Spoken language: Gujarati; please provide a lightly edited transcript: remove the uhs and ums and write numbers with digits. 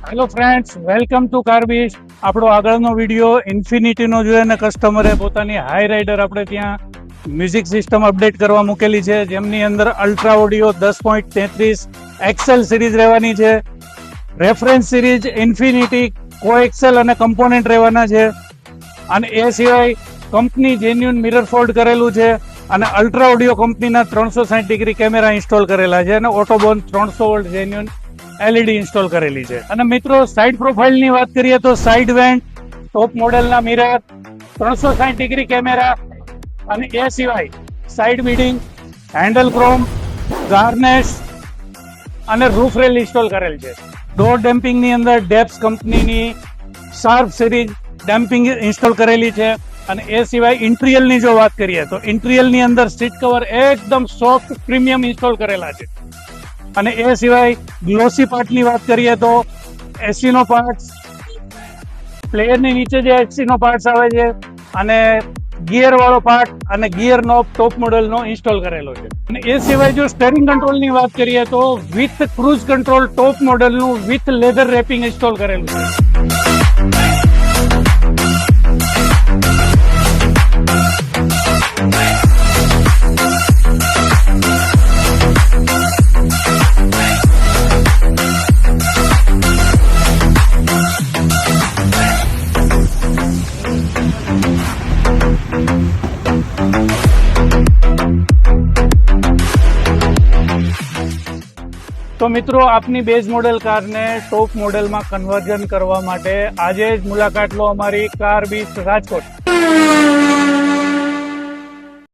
હેલો ફ્રેન્ડ્સ, વેલકમ ટુ કાર્બીસ. આપણો આગળનો વિડીયો ઇન્ફિનિટીનો જોઈએ અને કસ્ટમરે પોતાની હાઈ રાઇડર આપણે ત્યાં મ્યુઝિક સિસ્ટમ અપડેટ કરવા મૂકેલી છે, જેમની અંદર અલ્ટ્રા ઓડિયો 10.33 એક્સેલ સિરીઝ રહેવાની છે. રેફરન્સ સિરીઝ ઇન્ફિનિટી કોએક્સેલ અને કમ્પોનેન્ટ રહેવાના છે. અને એ સિવાય કંપની જેન્યુન મિરર ફોલ્ડ કરેલું છે અને અલ્ટ્રા ઓડિયો કંપનીના 360 ડિગ્રી કેમેરા ઇન્સ્ટોલ કરેલા છે અને ઓટોબોન 300 વોલ્ટ જેન્યુન એલઈડી ઇન્સ્ટોલ કરેલી છે. અને મિત્રો, સાઇડ પ્રોફાઇલની વાત કરીએ તો સાઇડ વેન્ટ, ટોપ મોડેલના મિરર, 360 ડિગ્રી કેમેરા અને એ સિવાય સાઇડ બીડિંગ, હેન્ડલ ક્રોમ, ગાર્નેશ અને રૂફ રેલ ઇન્સ્ટોલ કરેલ છે. ડોર ડેમ્પિંગની અંદર ડેપ્સ કંપનીની શાર્પ સિરીઝ ડેમ્પિંગ ઇન્સ્ટોલ કરેલી છે. અને એ સિવાય ઇન્ટિરિયરની જો વાત કરીએ તો ઇન્ટિરિયરની અંદર સીટ કવર એકદમ સોફ્ટ પ્રીમિયમ ઇન્સ્ટોલ કરેલા છે. અને એ સિવાય ગ્લોસી પાર્ટની વાત કરીએ તો એસીનો પાર્ટ્સ, પ્લેયરની નીચે જે એસીનો પાર્ટ્સ આવે છે અને ગિયર વાળો પાર્ટ અને ગિયર નોબ ટોપ મોડેલનો ઇન્સ્ટોલ કરેલો છે. અને એ સિવાય જો સ્ટેરિંગ કંટ્રોલની વાત કરીએ તો વિથ ક્રૂઝ કંટ્રોલ ટોપ મોડેલનું વિથ લેધર રેપિંગ ઇન્સ્ટોલ કરેલું છે. તો મિત્રો, આપની બેઝ મોડેલ કારને ટોપ મોડેલમાં કન્વર્ઝન કરવા માટે આજે જ મુલાકાત લો અમારી કાર્બીસ રાજકોટ.